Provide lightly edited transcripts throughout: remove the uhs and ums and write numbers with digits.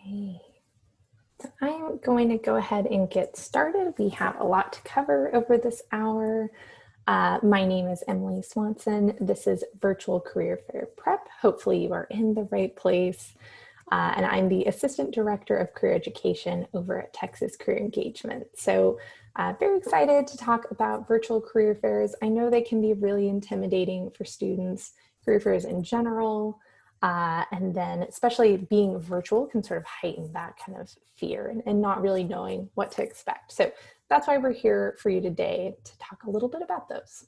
Okay, so I'm going to go ahead and get started. We have a lot to cover over this hour. My name is Emily Swanson. This is Virtual Career Fair Prep. Hopefully you are in the right place. And I'm the Assistant Director of Career Education over at Texas Career Engagement. So very excited to talk about virtual career fairs. I know they can be really intimidating for students, career fairs in general, and then especially being virtual can sort of heighten that kind of fear and not really knowing what to expect. So that's why we're here for you today to talk a little bit about those.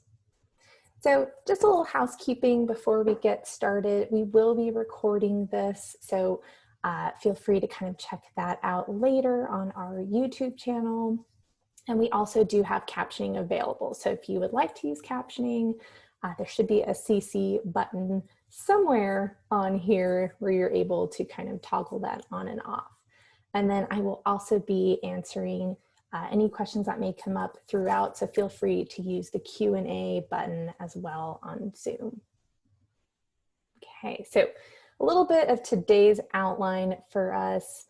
So just a little housekeeping before we get started. We will be recording this, so feel free to kind of check that out later on our YouTube channel. And we also do have captioning available. So if you would like to use captioning, there should be a CC button somewhere on here where you're able to kind of toggle that on and off. And then I will also be answering any questions that may come up throughout, so feel free to use the Q&A button as well on Zoom. Okay, so a little bit of today's outline for us.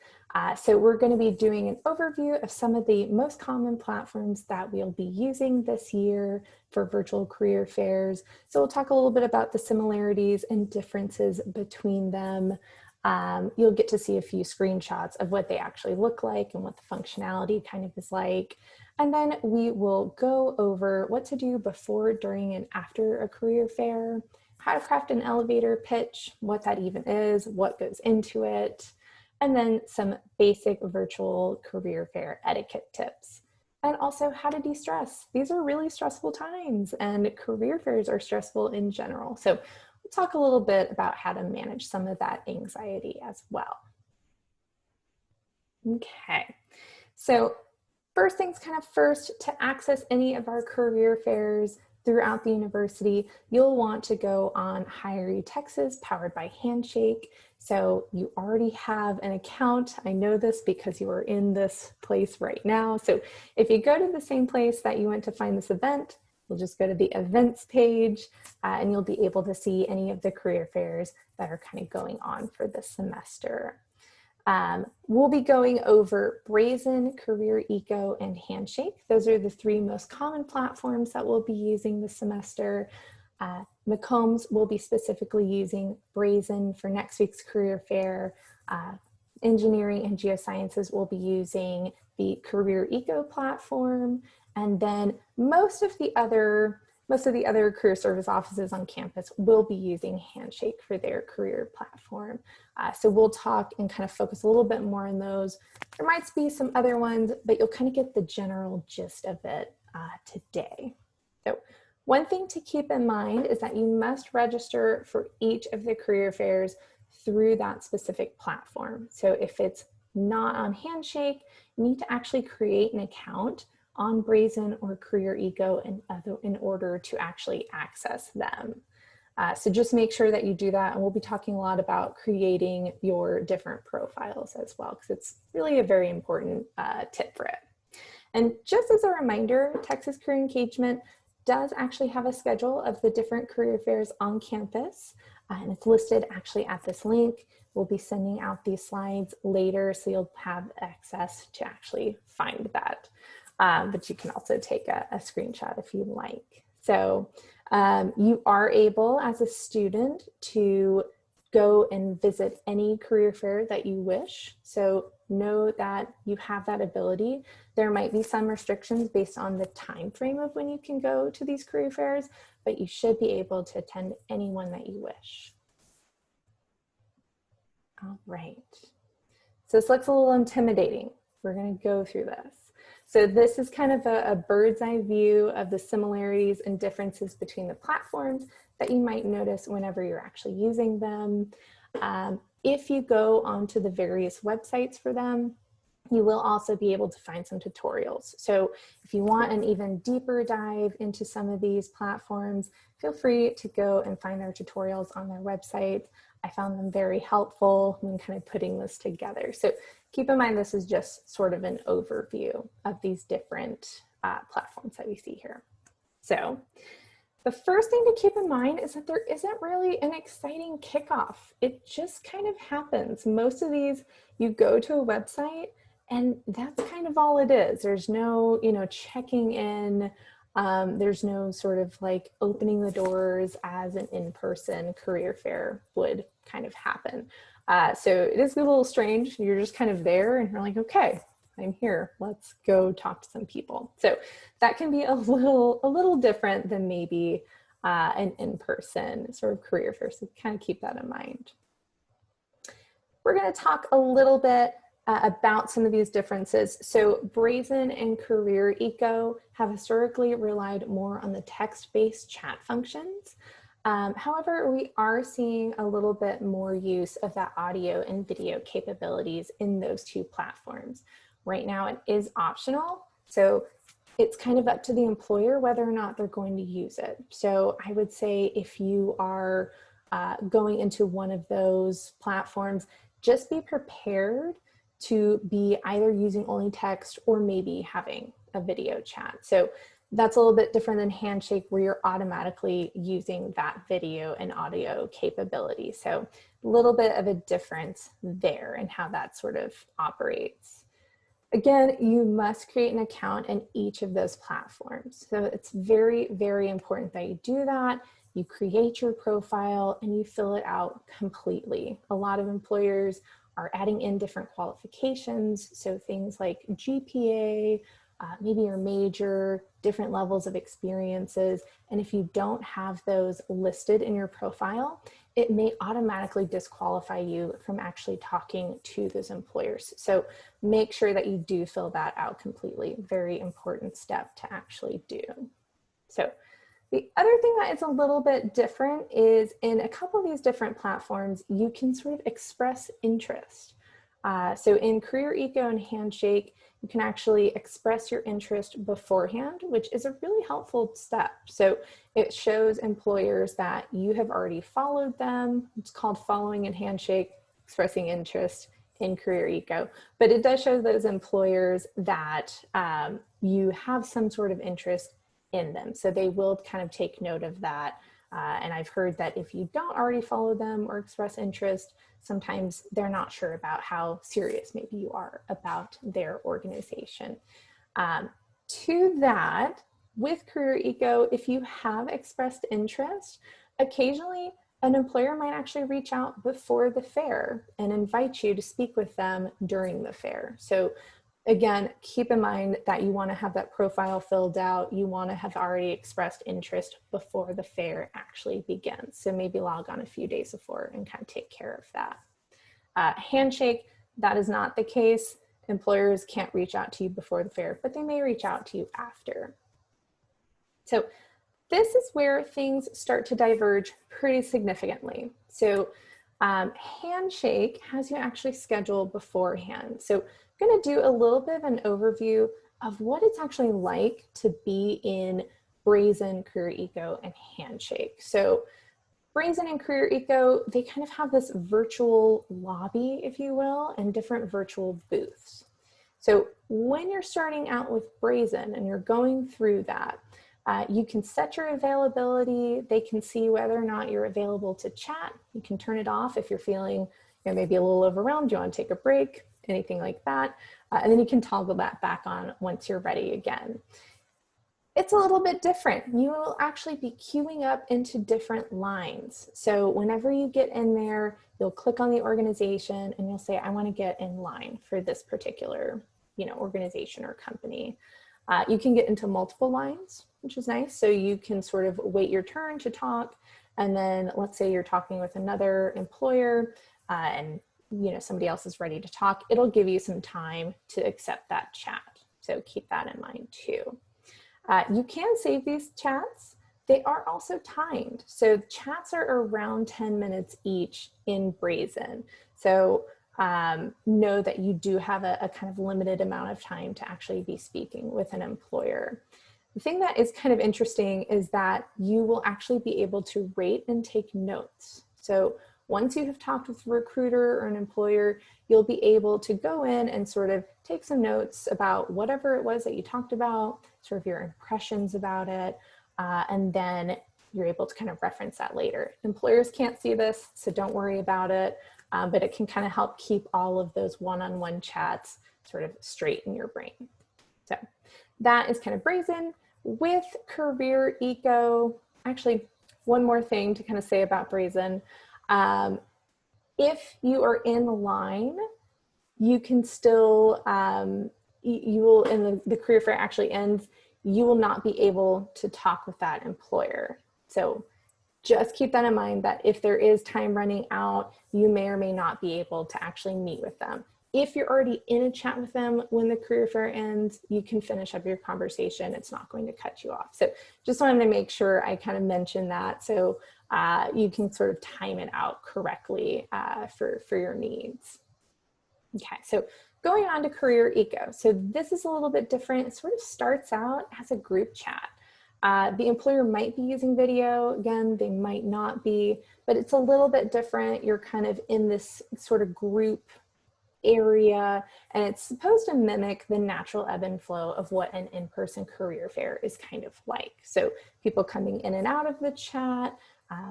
So we're going to be doing an overview of some of the most common platforms that we'll be using this year for virtual career fairs. So we'll talk a little bit about the similarities and differences between them. You'll get to see a few screenshots of what they actually look like and what the functionality kind of is like. And then we will go over what to do before, during, and after a career fair, how to craft an elevator pitch, what that even is, what goes into it, and then some basic virtual career fair etiquette tips. And also how to de-stress. These are really stressful times, and career fairs are stressful in general. So we'll talk a little bit about how to manage some of that anxiety as well. Okay, so first things kind of first, to access any of our career fairs throughout the university, you'll want to go on Hire You Texas, powered by Handshake. So you already have an account. I know this because you are in this place right now. So if you go to the same place that you went to find this event, you'll just go to the events page and you'll be able to see any of the career fairs that are kind of going on for this semester. We'll be going over Brazen, Career Eco, and Handshake. Those are the three most common platforms that we'll be using this semester. McCombs will be specifically using Brazen for next week's career fair. Engineering and Geosciences will be using the Career Eco platform. And then most of the other career service offices on campus will be using Handshake for their career platform. So we'll talk and kind of focus a little bit more on those. There might be some other ones, but you'll kind of get the general gist of it today. So one thing to keep in mind is that you must register for each of the career fairs through that specific platform. So if it's not on Handshake, you need to actually create an account on Brazen or Career Eco in order to actually access them. So just make sure that you do that, and we'll be talking a lot about creating your different profiles as well, because it's really a very important tip for it. And just as a reminder, Texas Career Engagement does actually have a schedule of the different career fairs on campus, and it's listed actually at this link. We'll be sending out these slides later, so you'll have access to actually find that. But you can also take a screenshot if you'd like. So you are able as a student to go and visit any career fair that you wish. So know that you have that ability. There might be some restrictions based on the time frame of when you can go to these career fairs, but you should be able to attend any one that you wish. All right. So this looks a little intimidating. We're going to go through this. So this is kind of a bird's eye view of the similarities and differences between the platforms that you might notice whenever you're actually using them. If you go onto the various websites for them, you will also be able to find some tutorials. So if you want an even deeper dive into some of these platforms, feel free to go and find their tutorials on their website. I found them very helpful when kind of putting this together. So keep in mind, this is just sort of an overview of these different platforms that we see here. So The first thing to keep in mind is that there isn't really an exciting kickoff. It just kind of happens. Most of these, you go to a website and that's kind of all it is. There's no, checking in. There's no sort of like opening the doors as an in-person career fair would kind of happen. So it is a little strange. You're just kind of there and you're like, okay, I'm here. Let's go talk to some people. So that can be a little different than maybe an in-person sort of career fair. So kind of keep that in mind. We're going to talk a little bit about some of these differences. So Brazen and Career Eco have historically relied more on the text-based chat functions. However, we are seeing a little bit more use of that audio and video capabilities in those two platforms. Right now it is optional, so it's kind of up to the employer whether or not they're going to use it. So I would say if you are going into one of those platforms, just be prepared to be either using only text or maybe having a video chat. So that's a little bit different than Handshake, where you're automatically using that video and audio capability. So a little bit of a difference there in how that sort of operates. Again, you must create an account in each of those platforms. So it's very, very important that you do that. You create your profile and you fill it out completely. A lot of employers are adding in different qualifications. So things like GPA, maybe your major, different levels of experiences. And if you don't have those listed in your profile, it may automatically disqualify you from actually talking to those employers. So make sure that you do fill that out completely. Very important step to actually do. So the other thing that is a little bit different is in a couple of these different platforms, you can sort of express interest. So in Career Eco and Handshake, you can actually express your interest beforehand, which is a really helpful step. So it shows employers that you have already followed them. It's called following in Handshake, expressing interest in Career Eco. But it does show those employers that you have some sort of interest in them. So they will kind of take note of that. And I've heard that if you don't already follow them or express interest, sometimes they're not sure about how serious maybe you are about their organization. To that, with Career Eco, if you have expressed interest, occasionally an employer might actually reach out before the fair and invite you to speak with them during the fair. So again, keep in mind that you want to have that profile filled out. You want to have already expressed interest before the fair actually begins. So maybe log on a few days before and kind of take care of that. Handshake, that is not the case. Employers can't reach out to you before the fair, but they may reach out to you after. So this is where things start to diverge pretty significantly. So Handshake has you actually schedule beforehand. So I'm going to do a little bit of an overview of what it's actually like to be in Brazen, Career Eco, and Handshake. So Brazen and Career Eco, they kind of have this virtual lobby, if you will, and different virtual booths. So when you're starting out with Brazen and you're going through that, you can set your availability. They can see whether or not you're available to chat. You can turn it off if you're feeling maybe a little overwhelmed, you want to take a break, anything like that. And then you can toggle that back on once you're ready again. It's a little bit different. You will actually be queuing up into different lines. So whenever you get in there, you'll click on the organization and you'll say, I want to get in line for this particular organization or company. You can get into multiple lines, which is nice. So you can sort of wait your turn to talk. And then let's say you're talking with another employer and somebody else is ready to talk. It'll give you some time to accept that chat. So keep that in mind too. You can save these chats. They are also timed. So chats are around 10 minutes each in Brazen. So know that you do have a kind of limited amount of time to actually be speaking with an employer. The thing that is kind of interesting is that you will actually be able to rate and take notes. So once you have talked with a recruiter or an employer, you'll be able to go in and sort of take some notes about whatever it was that you talked about, sort of your impressions about it. And then you're able to kind of reference that later. Employers can't see this, so don't worry about it, but it can kind of help keep all of those one-on-one chats sort of straight in your brain. So that is kind of Brazen. With Career Eco, actually, one more thing to kind of say about Brazen. If you are in line, you can still, you will, and the career fair actually ends, you will not be able to talk with that employer. So just keep that in mind, that if there is time running out, you may or may not be able to actually meet with them. If you're already in a chat with them when the career fair ends, you can finish up your conversation. It's not going to cut you off. So just wanted to make sure I kind of mentioned that, so you can sort of time it out correctly for your needs. Okay, so going on to Career Eco. So this is a little bit different. It sort of starts out as a group chat. The employer might be using video. Again, they might not be, but it's a little bit different. You're kind of in this sort of group area, and it's supposed to mimic the natural ebb and flow of what an in-person career fair is kind of like. So people coming in and out of the chat,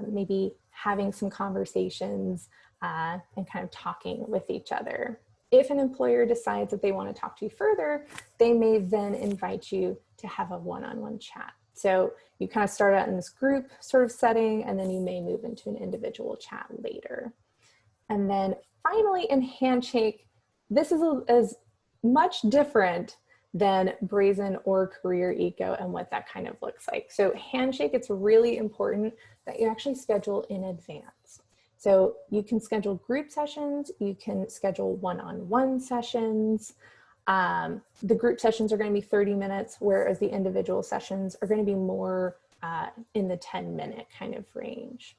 maybe having some conversations and kind of talking with each other. If an employer decides that they want to talk to you further, they may then invite you to have a one-on-one chat. So you kind of start out in this group sort of setting, and then you may move into an individual chat later. And then finally in Handshake, this is as much different than Brazen or Career Eco and what that kind of looks like. So Handshake, it's really important that you actually schedule in advance. So you can schedule group sessions, you can schedule one-on-one sessions. The group sessions are going to be 30 minutes, whereas the individual sessions are going to be more in the 10-minute kind of range.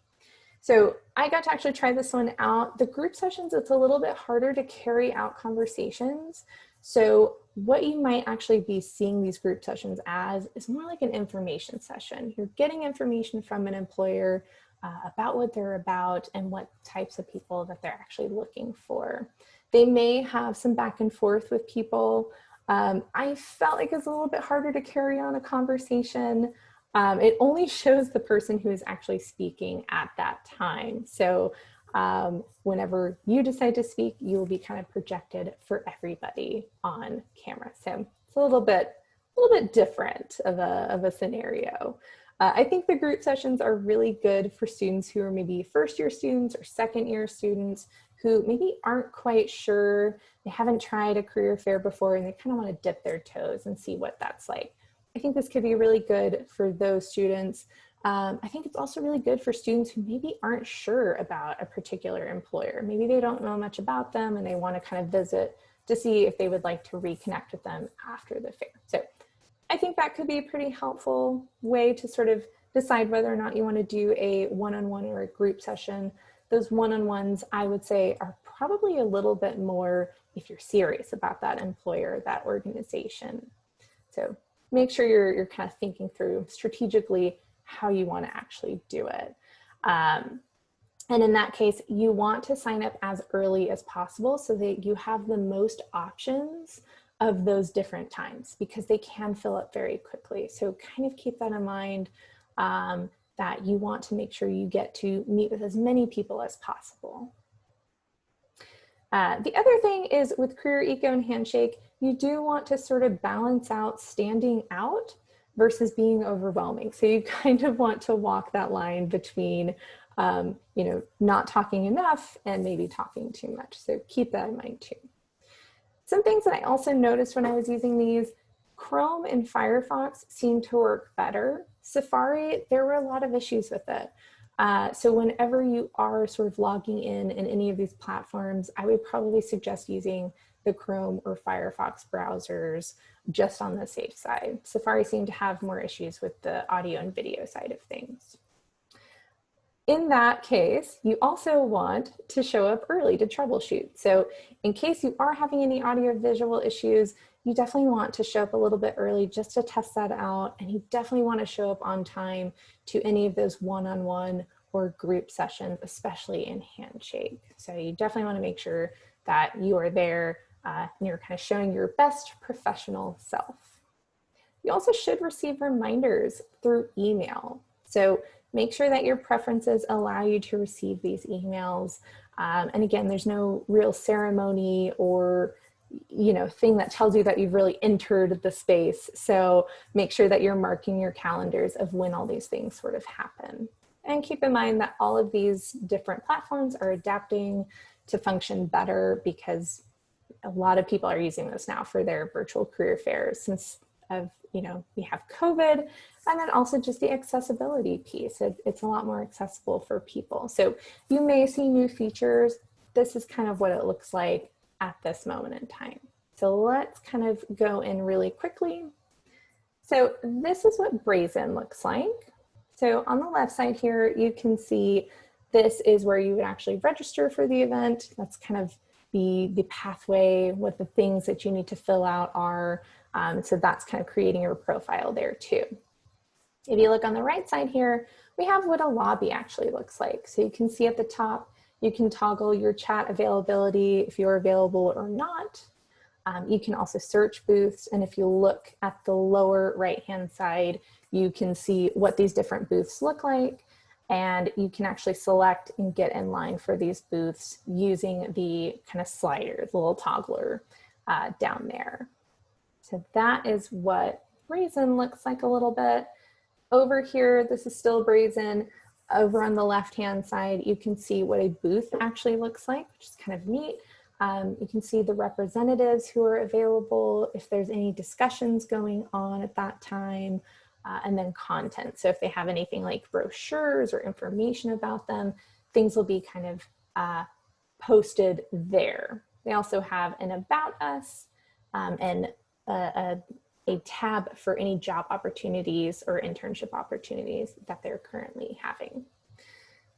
So I got to actually try this one out. The group sessions, it's a little bit harder to carry out conversations. So what you might actually be seeing these group sessions as is more like an information session. You're getting information from an employer about what they're about and what types of people that they're actually looking for. They may have some back and forth with people. I felt like it's a little bit harder to carry on a conversation. It only shows the person who is actually speaking at that time. So whenever you decide to speak, you will be kind of projected for everybody on camera. So it's a little bit different of a scenario. I think the group sessions are really good for students who are maybe first-year students or second-year students who maybe aren't quite sure, they haven't tried a career fair before, and they kind of want to dip their toes and see what that's like. I think this could be really good for those students. I think it's also really good for students who maybe aren't sure about a particular employer. Maybe they don't know much about them and they want to kind of visit to see if they would like to reconnect with them after the fair. So I think that could be a pretty helpful way to sort of decide whether or not you want to do a one-on-one or a group session. Those one-on-ones, I would say, are probably a little bit more if you're serious about that employer, that organization. So make sure you're kind of thinking through strategically how you want to actually do it. And in that case, you want to sign up as early as possible so that you have the most options of those different times, because they can fill up very quickly. So kind of keep that in mind, that you want to make sure you get to meet with as many people as possible. The other thing is with Career Eco and Handshake, you do want to sort of balance out standing out versus being overwhelming. So you kind of want to walk that line between, not talking enough and maybe talking too much. So keep that in mind too. Some things that I also noticed when I was using these, Chrome and Firefox seem to work better. Safari, there were a lot of issues with it. So whenever you are sort of logging in any of these platforms, I would probably suggest using the Chrome or Firefox browsers just on the safe side. Safari seemed to have more issues with the audio and video side of things. In that case, you also want to show up early to troubleshoot. So in case you are having any audio visual issues, you definitely want to show up a little bit early just to test that out. And you definitely want to show up on time to any of those one-on-one or group sessions, especially in Handshake. So you definitely want to make sure that you are there and you're kind of showing your best professional self. You also should receive reminders through email. So make sure that your preferences allow you to receive these emails. And again, there's no real ceremony or thing that tells you that you've really entered the space. So make sure that you're marking your calendars of when all these things sort of happen. And keep in mind that all of these different platforms are adapting to function better because a lot of people are using this now for their virtual career fairs since we have COVID, and then also just the accessibility piece. It's a lot more accessible for people. So you may see new features. This is kind of what it looks like at this moment in time. So let's kind of go in really quickly. So this is what Brazen looks like. So on the left side here, you can see this is where you would actually register for the event. That's kind of the pathway, what the things that you need to fill out are. So that's kind of creating your profile there too. If you look on the right side here, we have what a lobby actually looks like. So you can see at the top, you can toggle your chat availability if you're available or not. You can also search booths. And if you look at the lower right-hand side, you can see what these different booths look like. And you can actually select and get in line for these booths using the kind of slider, the little toggler down there. So that is what Brazen looks like a little bit. Over here, this is still Brazen. Over on the left-hand side, you can see what a booth actually looks like, which is kind of neat. You can see the representatives who are available, if there's any discussions going on at that time, and then content. So if they have anything like brochures or information about them, things will be kind of posted there. They also have an About Us and a tab for any job opportunities or internship opportunities that they're currently having.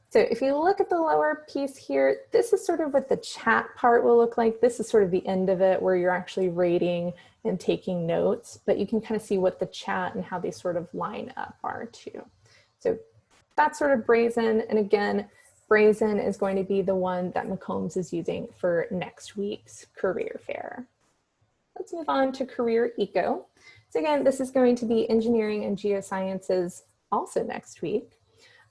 So if you look at the lower piece here, this is sort of what the chat part will look like. This is sort of the end of it where you're actually rating and taking notes, but you can kind of see what the chat and how they sort of line up are too. So that's sort of Brazen. And again, Brazen is going to be the one that McCombs is using for next week's career fair. Let's move on to Career Eco. So again, this is going to be engineering and geosciences also next week.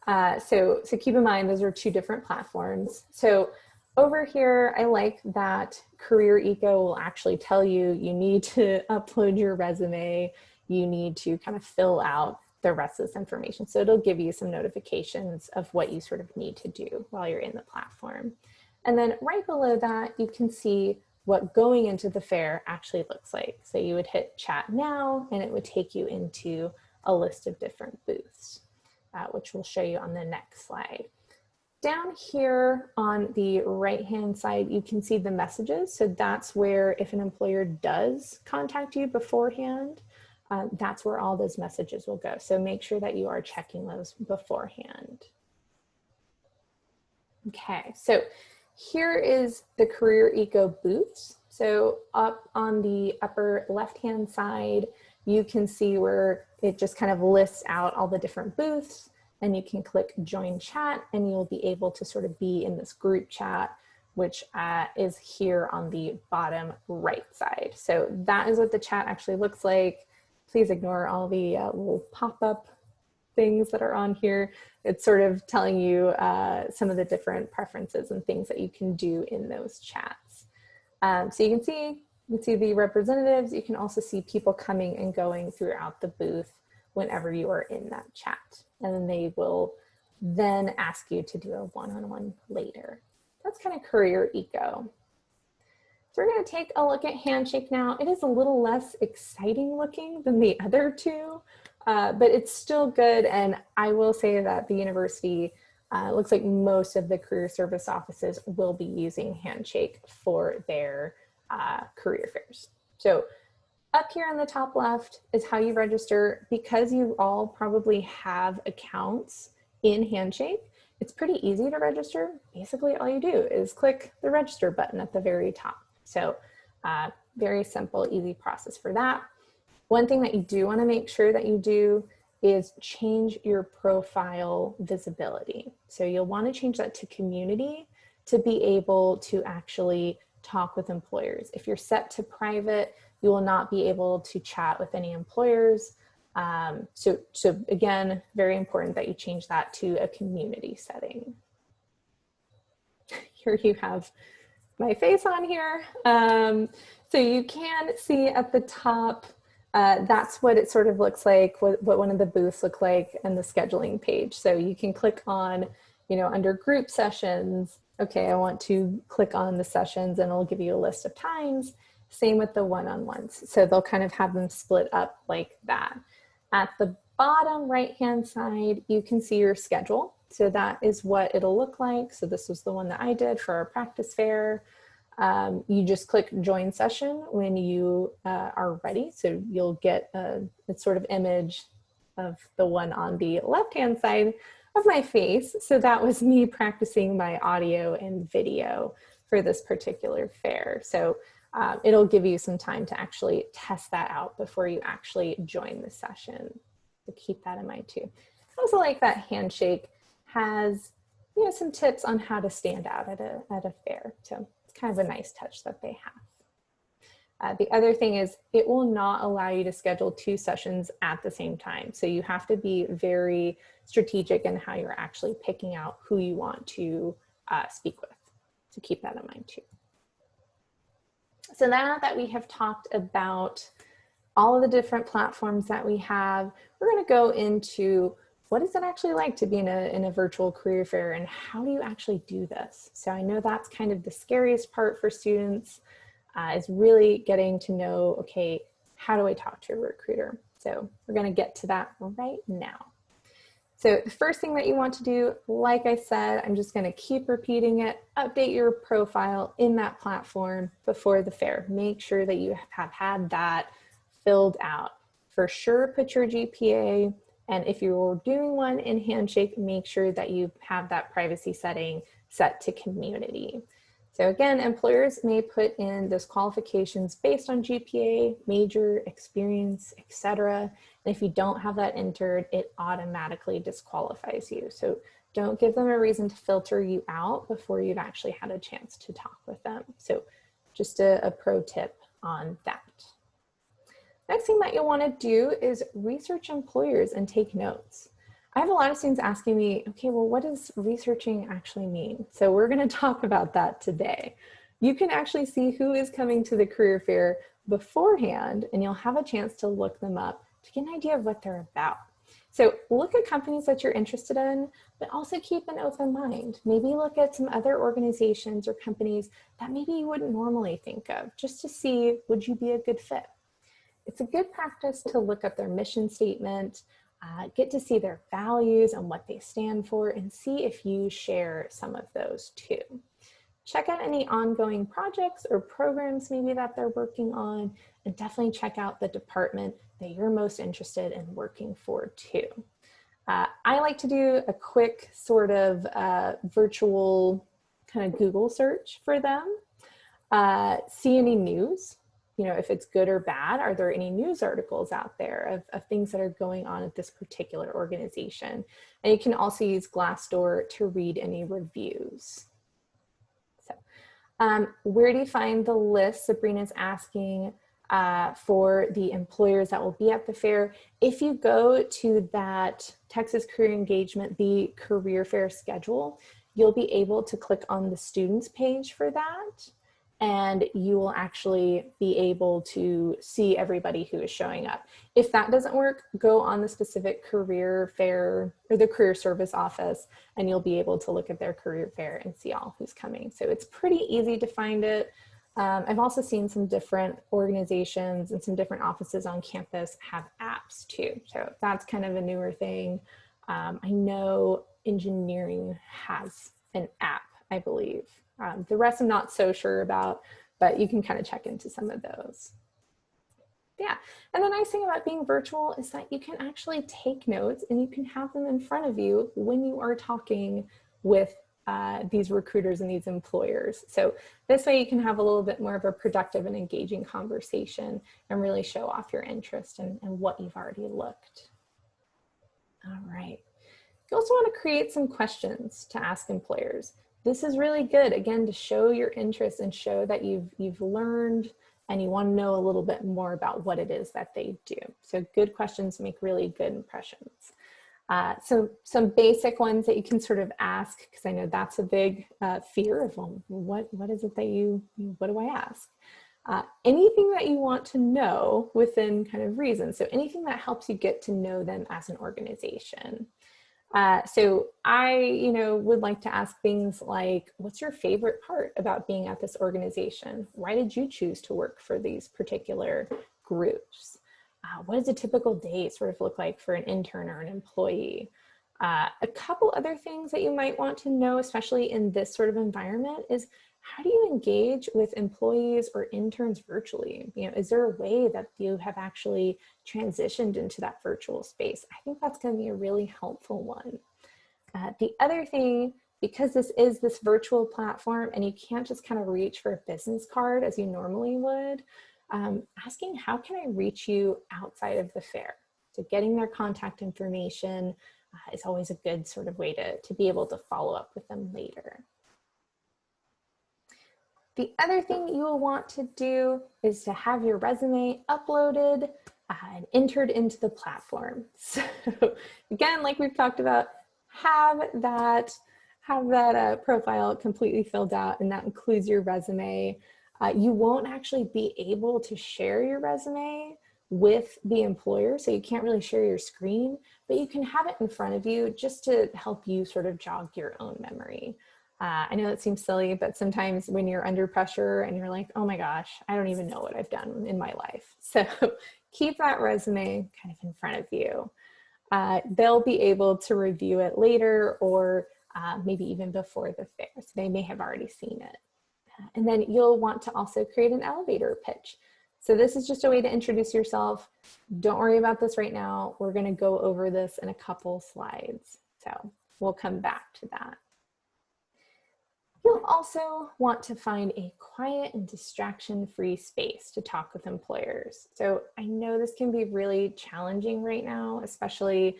So keep in mind, those are two different platforms. So over here, I like that Career Eco will actually tell you, you need to upload your resume, you need to kind of fill out the rest of this information. So it'll give you some notifications of what you sort of need to do while you're in the platform. And then right below that, you can see what going into the fair actually looks like. So you would hit chat now, and it would take you into a list of different booths, which we'll show you on the next slide. Down here on the right-hand side, you can see the messages. So that's where if an employer does contact you beforehand, that's where all those messages will go. So make sure that you are checking those beforehand. Okay, so here is the Career Eco booths. So up on the upper left-hand side, you can see where it just kind of lists out all the different booths, and you can click join chat and you'll be able to sort of be in this group chat, which is here on the bottom right side. So that is what the chat actually looks like. Please ignore all the little pop-up things that are on here. It's sort of telling you some of the different preferences and things that you can do in those chats. So you can see the representatives. You can also see people coming and going throughout the booth whenever you are in that chat. And then they will then ask you to do a one-on-one later. That's kind of Career Eco. So we're going to take a look at Handshake now. It is a little less exciting looking than the other two, but it's still good. And I will say that the university looks like most of the career service offices will be using Handshake for their career fairs. So up here on the top left is how you register. Because you all probably have accounts in Handshake, it's pretty easy to register. Basically, all you do is click the register button at the very top. So very simple, easy process for that. One thing that you do want to make sure that you do is change your profile visibility. So you'll want to change that to community to be able to actually talk with employers. If you're set to private, you will not be able to chat with any employers. So again, very important that you change that to a community setting. Here you have my face on here. So you can see at the top, that's what it sort of looks like, what one of the booths look like, and the scheduling page. So you can click on, under group sessions, okay, I want to click on the sessions and it'll give you a list of times. Same with the one-on-ones. So they'll kind of have them split up like that. At the bottom right-hand side, you can see your schedule. So that is what it'll look like. So this was the one that I did for our practice fair. You just click join session when you are ready. So you'll get a sort of image of the one on the left-hand side of my face. So that was me practicing my audio and video for this particular fair. So it'll give you some time to actually test that out before you actually join the session. So keep that in mind too. I also like that Handshake has some tips on how to stand out at a fair. So it's kind of a nice touch that they have. The other thing is it will not allow you to schedule 2 sessions at the same time. So you have to be very strategic in how you're actually picking out who you want to speak with. So keep that in mind too. So now that we have talked about all of the different platforms that we have, we're going to go into what is it actually like to be in a virtual career fair, and how do you actually do this? So I know that's kind of the scariest part for students, is really getting to know, okay, how do I talk to a recruiter? So we're going to get to that right now. So the first thing that you want to do, like I said, I'm just going to keep repeating it, update your profile in that platform before the fair. Make sure that you have had that filled out. For sure, put your GPA, and if you're doing one in Handshake, make sure that you have that privacy setting set to community. So again, employers may put in those qualifications based on GPA, major, experience, etc. And if you don't have that entered, it automatically disqualifies you. So don't give them a reason to filter you out before you've actually had a chance to talk with them. So just a pro tip on that. Next thing that you'll want to do is research employers and take notes. I have a lot of students asking me, okay, well, what does researching actually mean? So we're going to talk about that today. You can actually see who is coming to the career fair beforehand, and you'll have a chance to look them up to get an idea of what they're about. So look at companies that you're interested in, but also keep an open mind. Maybe look at some other organizations or companies that maybe you wouldn't normally think of, just to see, would you be a good fit? It's a good practice to look up their mission statement, get to see their values and what they stand for, and see if you share some of those too. Check out any ongoing projects or programs maybe that they're working on, and definitely check out the department that you're most interested in working for too. I like to do a quick sort of virtual kind of Google search for them, see any news. If it's good or bad, are there any news articles out there of things that are going on at this particular organization? And you can also use Glassdoor to read any reviews. So where do you find the list? Sabrina's asking for the employers that will be at the fair. If you go to that Texas Career Engagement, the career fair schedule, you'll be able to click on the students page for that. And you will actually be able to see everybody who is showing up. If that doesn't work, go on the specific career fair or the career service office, and you'll be able to look at their career fair and see all who's coming. So it's pretty easy to find it. I've also seen some different organizations and some different offices on campus have apps too. So that's kind of a newer thing. I know engineering has an app, I believe. The rest I'm not so sure about, but you can kind of check into some of those. Yeah, and the nice thing about being virtual is that you can actually take notes and you can have them in front of you when you are talking with these recruiters and these employers. So this way you can have a little bit more of a productive and engaging conversation and really show off your interest and what you've already looked. All right. You also want to create some questions to ask employers. This is really good, again, to show your interest and show that you've learned and you want to know a little bit more about what it is that they do. So good questions make really good impressions. So some basic ones that you can sort of ask, because I know that's a big fear of, well, what is it that what do I ask? Anything that you want to know within kind of reason. So anything that helps you get to know them as an organization. So I, would like to ask things like, what's your favorite part about being at this organization? Why did you choose to work for these particular groups? What does a typical day sort of look like for an intern or an employee? A couple other things that you might want to know, especially in this sort of environment, is how do you engage with employees or interns virtually? Is there a way that you have actually transitioned into that virtual space? I think that's going to be a really helpful one. The other thing, because this is this virtual platform and you can't just kind of reach for a business card as you normally would, asking how can I reach you outside of the fair? So getting their contact information is always a good sort of way to be able to follow up with them later. The other thing you will want to do is to have your resume uploaded and entered into the platform. So again, like we've talked about, have that profile completely filled out, and that includes your resume. You won't actually be able to share your resume with the employer, so you can't really share your screen, but you can have it in front of you just to help you sort of jog your own memory. I know it seems silly, but sometimes when you're under pressure and you're like, oh my gosh, I don't even know what I've done in my life. So keep that resume kind of in front of you. They'll be able to review it later or maybe even before the fair. So they may have already seen it. And then you'll want to also create an elevator pitch. So this is just a way to introduce yourself. Don't worry about this right now. We're going to go over this in a couple slides. So we'll come back to that. You'll also want to find a quiet and distraction-free space to talk with employers. So I know this can be really challenging right now, especially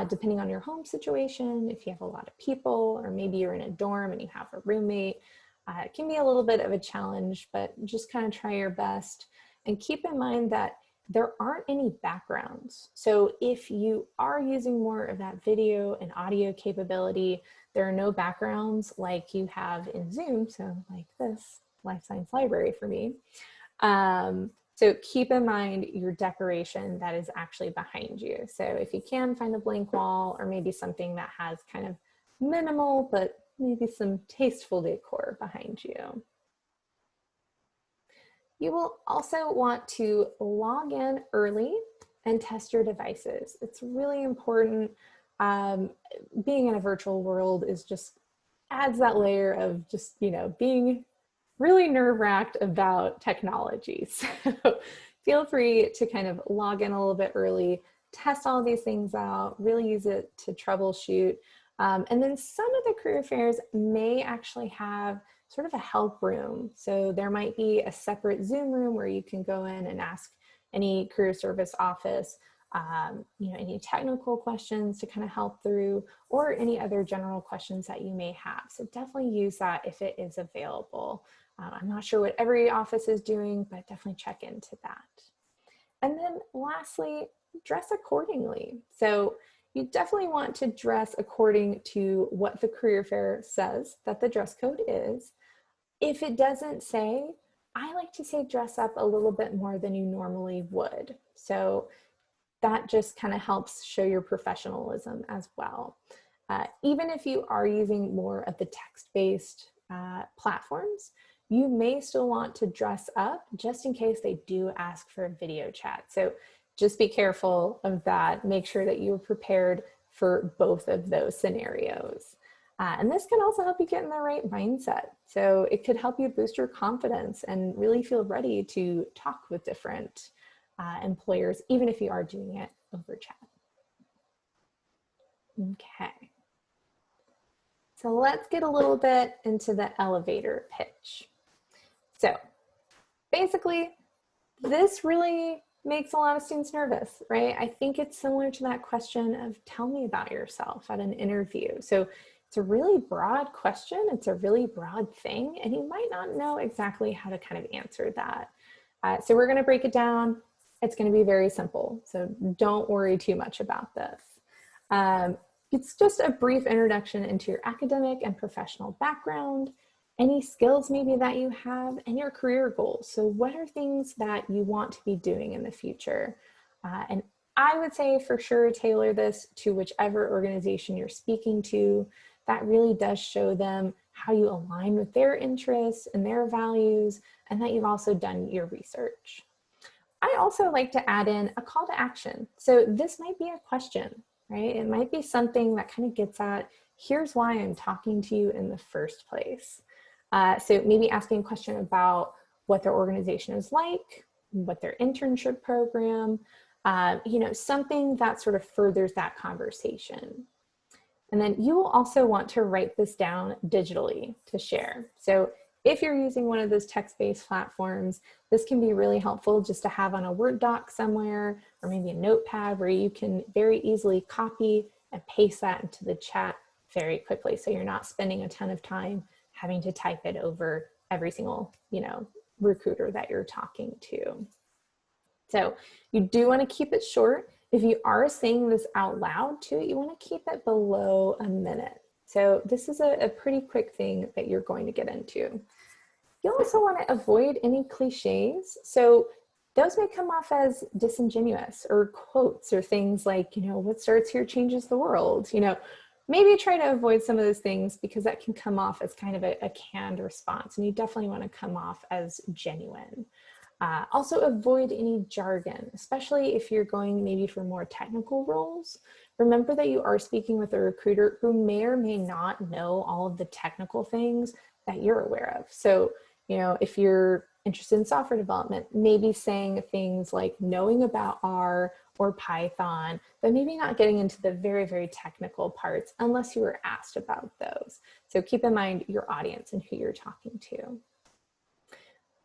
depending on your home situation. If you have a lot of people, or maybe you're in a dorm and you have a roommate, it can be a little bit of a challenge, but just kind of try your best. And keep in mind that there aren't any backgrounds. So if you are using more of that video and audio capability, there are no backgrounds like you have in Zoom. So like this life science library for me. So keep in mind your decoration that is actually behind you. So if you can find a blank wall or maybe something that has kind of minimal, but maybe some tasteful decor behind you. You will also want to log in early and test your devices. It's really important. Being in a virtual world is just adds that layer of just, being really nerve-wracked about technology. So feel free to kind of log in a little bit early, test all these things out, really use it to troubleshoot. And then some of the career fairs may actually have sort of a help room. So there might be a separate Zoom room where you can go in and ask any career service office, any technical questions to kind of help through, or any other general questions that you may have. So definitely use that if it is available. I'm not sure what every office is doing, but definitely check into that. And then lastly, dress accordingly. So you definitely want to dress according to what the career fair says that the dress code is. If it doesn't say, I like to say dress up a little bit more than you normally would. So that just kind of helps show your professionalism as well. Even if you are using more of the text-based platforms, you may still want to dress up just in case they do ask for a video chat. So just be careful of that. Make sure that you're prepared for both of those scenarios. And this can also help you get in the right mindset. So it could help you boost your confidence and really feel ready to talk with different employers, even if you are doing it over chat. Okay. So let's get a little bit into the elevator pitch. So basically, this really makes a lot of students nervous, right? I think it's similar to that question of tell me about yourself at an interview. So it's a really broad question. It's a really broad thing, and you might not know exactly how to kind of answer that. So we're going to break it down. It's going to be very simple, so don't worry too much about this. It's just a brief introduction into your academic and professional background, any skills maybe that you have, and your career goals. So what are things that you want to be doing in the future? And I would say for sure tailor this to whichever organization you're speaking to. That really does show them how you align with their interests and their values, and that you've also done your research. I also like to add in a call to action. So this might be a question, right? It might be something that kind of gets at, here's why I'm talking to you in the first place. So maybe asking a question about what their organization is like, what their internship program, something that sort of furthers that conversation. And then you will also want to write this down digitally to share. So if you're using one of those text-based platforms, this can be really helpful just to have on a Word doc somewhere, or maybe a notepad where you can very easily copy and paste that into the chat very quickly. So you're not spending a ton of time having to type it over every single, recruiter that you're talking to. So you do want to keep it short. If you are saying this out loud too, you want to keep it below a minute. So this is a pretty quick thing that you're going to get into. You also want to avoid any cliches. So those may come off as disingenuous, or quotes, or things like, what starts here changes the world. Maybe try to avoid some of those things, because that can come off as kind of a canned response, and you definitely want to come off as genuine. Also avoid any jargon, especially if you're going maybe for more technical roles. Remember that you are speaking with a recruiter who may or may not know all of the technical things that you're aware of. So, if you're interested in software development, maybe saying things like knowing about R or Python, but maybe not getting into the very, very technical parts unless you were asked about those. So keep in mind your audience and who you're talking to.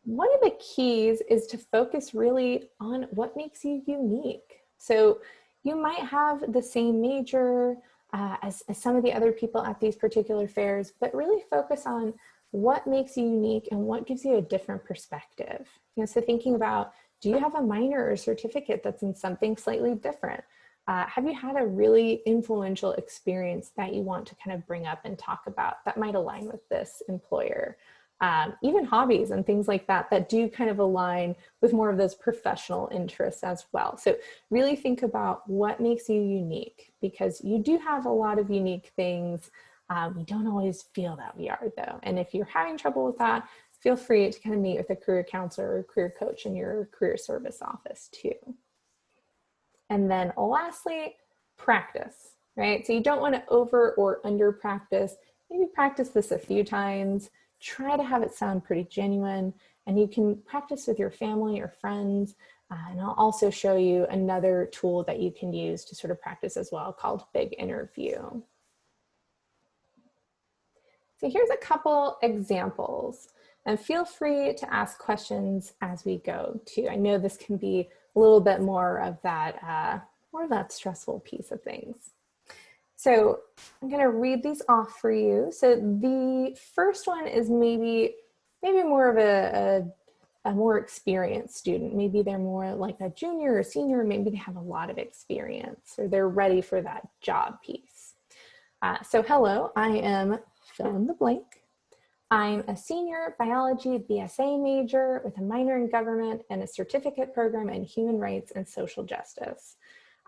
One of the keys is to focus really on what makes you unique. So you might have the same major as some of the other people at these particular fairs, but really focus on what makes you unique and what gives you a different perspective. So thinking about, do you have a minor or certificate that's in something slightly different? Have you had a really influential experience that you want to kind of bring up and talk about that might align with this employer? Even hobbies and things like that do kind of align with more of those professional interests as well. So really think about what makes you unique, because you do have a lot of unique things. We don't always feel that we are, though. And if you're having trouble with that, feel free to kind of meet with a career counselor or career coach in your career service office too. And then lastly, practice, right? So you don't want to over or under practice. Maybe practice this a few times. Try to have it sound pretty genuine, and you can practice with your family or friends. And I'll also show you another tool that you can use to sort of practice as well, called Big Interview. So here's a couple examples, and feel free to ask questions as we go too. I know this can be a little bit more of that stressful piece of things. So I'm going to read these off for you. So the first one is maybe more of a more experienced student. Maybe they're more like a junior or senior. Maybe they have a lot of experience, or they're ready for that job piece. So hello, I am fill in the blank. I'm a senior biology BSA major with a minor in government and a certificate program in human rights and social justice.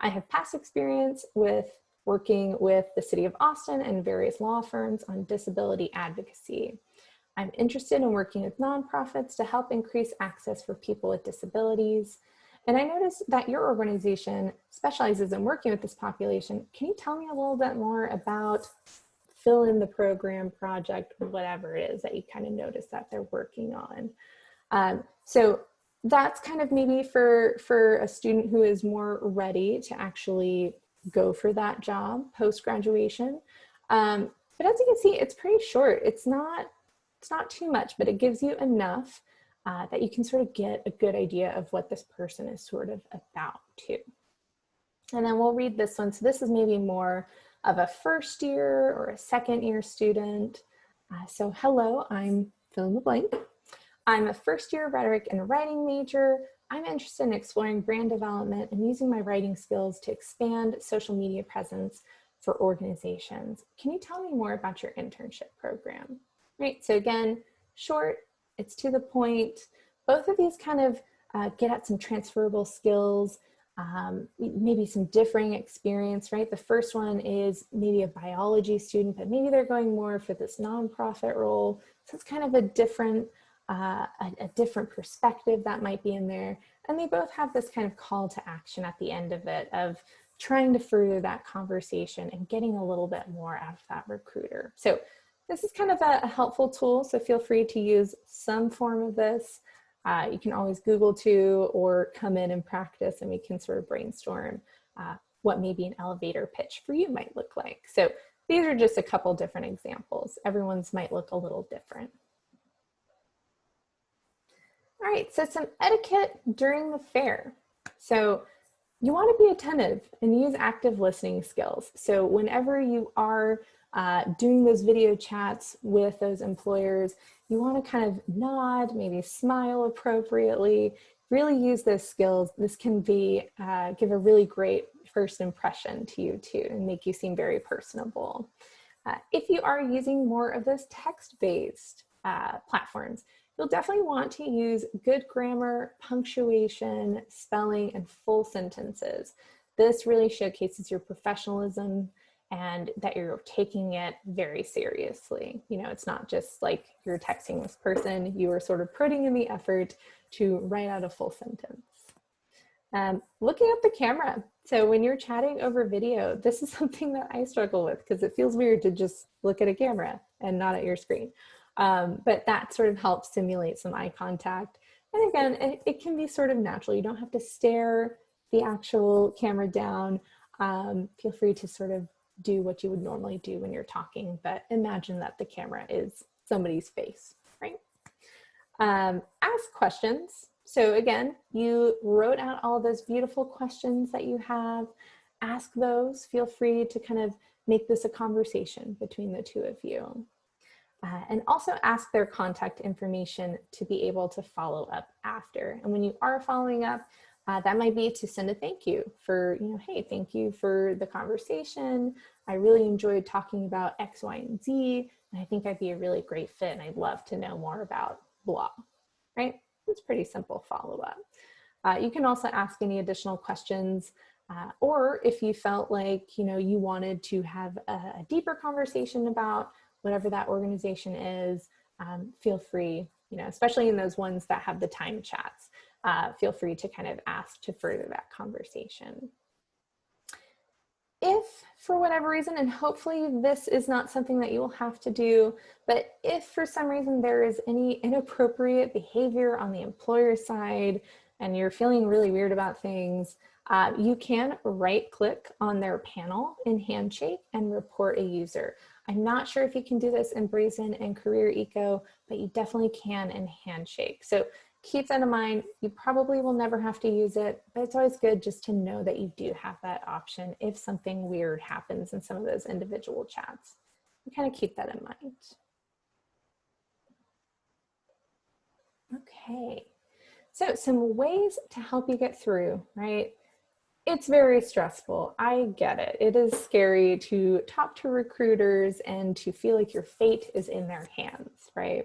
I have past experience with working with the City of Austin and various law firms on disability advocacy. I'm interested in working with nonprofits to help increase access for people with disabilities. And I noticed that your organization specializes in working with this population. Can you tell me a little bit more about fill in the program, project, whatever it is that you kind of notice that they're working on? So that's kind of maybe for a student who is more ready to actually go for that job post-graduation. But as you can see, it's pretty short. It's not too much, but it gives you enough that you can sort of get a good idea of what this person is sort of about too. And then we'll read this one. So this is maybe more of a first year or a second year student. So hello, I'm fill in the blank. I'm a first-year rhetoric and writing major. I'm interested in exploring brand development and using my writing skills to expand social media presence for organizations. Can you tell me more about your internship program? Right, so again, short, it's to the point. Both of these kind of get at some transferable skills, maybe some differing experience, right? The first one is maybe a biology student, but maybe they're going more for this nonprofit role. So it's kind of a different perspective that might be in there. And they both have this kind of call to action at the end of it of trying to further that conversation and getting a little bit more out of that recruiter. So this is kind of a helpful tool. So feel free to use some form of this. You can always Google too, or come in and practice, and we can sort of brainstorm what maybe an elevator pitch for you might look like. So these are just a couple different examples. Everyone's might look a little different. All right, so some etiquette during the fair. So you want to be attentive and use active listening skills. So whenever you are doing those video chats with those employers, you want to kind of nod, maybe smile appropriately, really use those skills. This can be, give a really great first impression to you too, and make you seem very personable. If you are using more of those text-based platforms, you'll definitely want to use good grammar, punctuation, spelling, and full sentences. This really showcases your professionalism and that you're taking it very seriously. You know, it's not just like you're texting this person, you are sort of putting in the effort to write out a full sentence. Looking at the camera. So when you're chatting over video, this is something that I struggle with because it feels weird to just look at a camera and not at your screen. But that sort of helps simulate some eye contact. And again, it can be sort of natural. You don't have to stare the actual camera down. Feel free to sort of do what you would normally do when you're talking, but imagine that the camera is somebody's face, right? Ask questions. So again, you wrote out all those beautiful questions that you have. Ask those. Feel free to kind of make this a conversation between the two of you. And also ask their contact information to be able to follow up after. And when you are following up, that might be to send a thank you for, you know, hey, thank you for the conversation. I really enjoyed talking about X, Y, and Z, and I think I'd be a really great fit, and I'd love to know more about blah, right? It's pretty simple follow-up. You can also ask any additional questions, or if you felt like, you know, you wanted to have a deeper conversation about whatever that organization is, feel free, you know, especially in those ones that have the time chats, feel free to kind of ask to further that conversation. If for whatever reason, and hopefully this is not something that you will have to do, but if for some reason there is any inappropriate behavior on the employer side and you're feeling really weird about things, you can right-click on their panel in Handshake and report a user. I'm not sure if you can do this in Brazen and Career Eco, but you definitely can in Handshake. So keep that in mind. You probably will never have to use it, but it's always good just to know that you do have that option if something weird happens in some of those individual chats. You kind of keep that in mind. Okay, so some ways to help you get through, right? It's very stressful. I get it. It is scary to talk to recruiters and to feel like your fate is in their hands, right?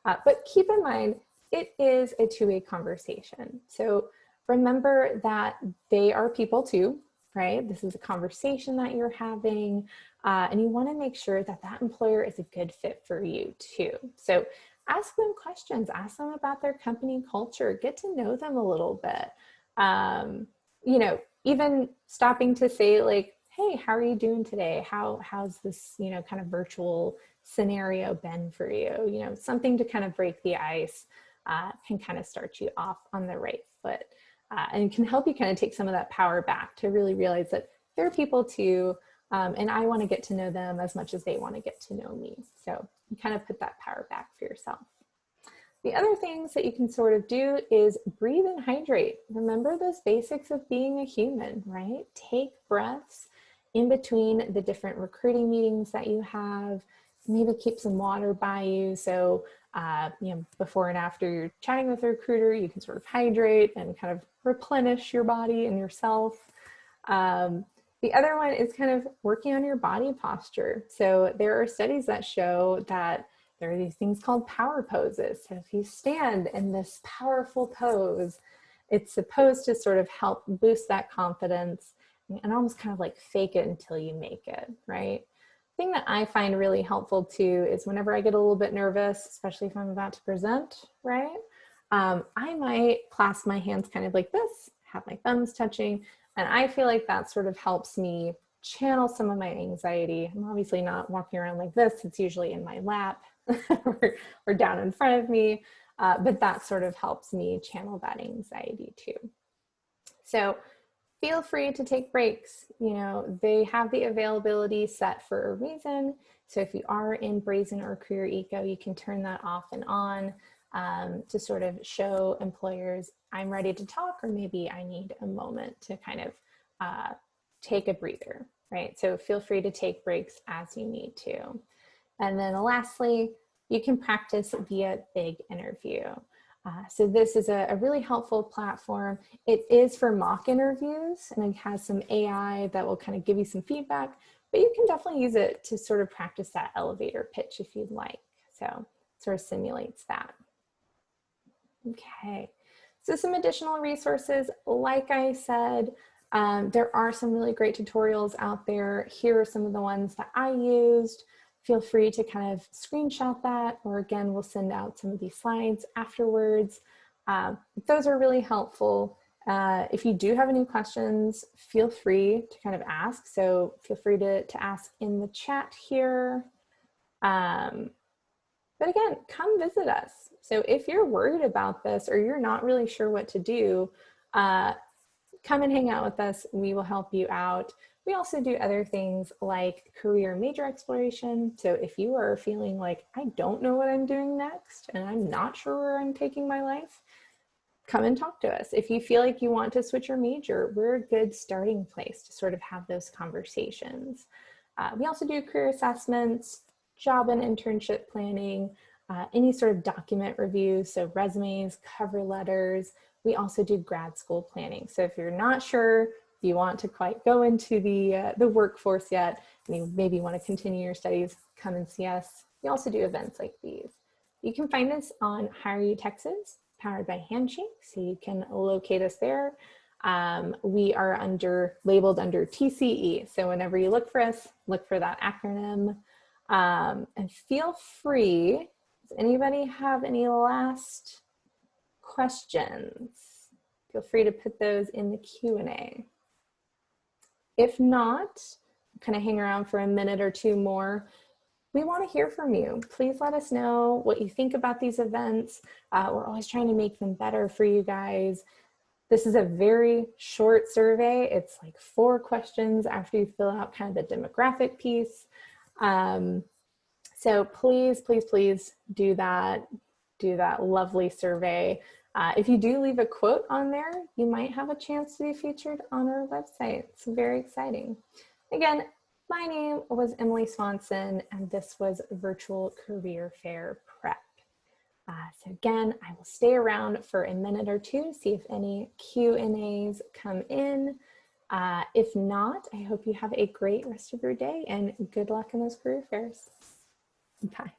But keep in mind, it is a two-way conversation. So remember that they are people too, right? This is a conversation that you're having, and you want to make sure that that employer is a good fit for you too. So ask them questions, ask them about their company culture, get to know them a little bit. You know, even stopping to say like, hey, how are you doing today? How's this, you know, kind of virtual scenario been for you? You know, something to kind of break the ice can kind of start you off on the right foot and can help you kind of take some of that power back to really realize that they're people too, and I want to get to know them as much as they want to get to know me. So you kind of put that power back for yourself. The other things that you can sort of do is breathe and hydrate. Remember those basics of being a human, right? Take breaths in between the different recruiting meetings that you have. Maybe keep some water by you. So, before and after you're chatting with a recruiter, you can sort of hydrate and kind of replenish your body and yourself. The other one is kind of working on your body posture. So there are studies that show that there are these things called power poses. So if you stand in this powerful pose, it's supposed to sort of help boost that confidence and almost kind of like fake it until you make it, right? The thing that I find really helpful too is whenever I get a little bit nervous, especially if I'm about to present, right? I might clasp my hands kind of like this, have my thumbs touching, and I feel like that sort of helps me channel some of my anxiety. I'm obviously not walking around like this. It's usually in my lap or down in front of me, but that sort of helps me channel that anxiety too. So feel free to take breaks. You know, they have the availability set for a reason. So if you are in Brazen or Career Eco, you can turn that off and on to sort of show employers I'm ready to talk, or maybe I need a moment to kind of take a breather, right? So feel free to take breaks as you need to. And then lastly, you can practice via Big Interview. So this is a really helpful platform. It is for mock interviews, and it has some AI that will kind of give you some feedback, but you can definitely use it to sort of practice that elevator pitch if you'd like. So it sort of simulates that. Okay, so some additional resources, like I said, there are some really great tutorials out there. Here are some of the ones that I used. Feel free to kind of screenshot that, or again, we'll send out some of these slides afterwards. Those are really helpful. If you do have any questions, feel free to kind of ask. So feel free to ask in the chat here. But again, come visit us. So if you're worried about this or you're not really sure what to do, come and hang out with us. We will help you out. We also do other things like career major exploration. So if you are feeling like, I don't know what I'm doing next and I'm not sure where I'm taking my life, come and talk to us. If you feel like you want to switch your major, we're a good starting place to sort of have those conversations. We also do career assessments, job and internship planning, any sort of document reviews, so resumes, cover letters. We also do grad school planning. So if you're not sure if you want to quite go into the workforce yet, and you maybe want to continue your studies, come and see us. We also do events like these. You can find us on Hire You Texas, powered by Handshake, so you can locate us there. We are labeled under TCE, so whenever you look for us, look for that acronym. And feel free, does anybody have any last questions? Feel free to put those in the Q&A. If not, kind of hang around for a minute or two more. We want to hear from you. Please let us know what you think about these events. We're always trying to make them better for you guys. This is a very short survey. It's like 4 questions after you fill out kind of the demographic piece. So please, please, please do that lovely survey. If you do leave a quote on there, you might have a chance to be featured on our website. It's very exciting. Again, my name was Emily Swanson, and this was Virtual Career Fair Prep. So again, I will stay around for a minute or two, see if any Q&As come in. If not, I hope you have a great rest of your day and good luck in those career fairs. Bye.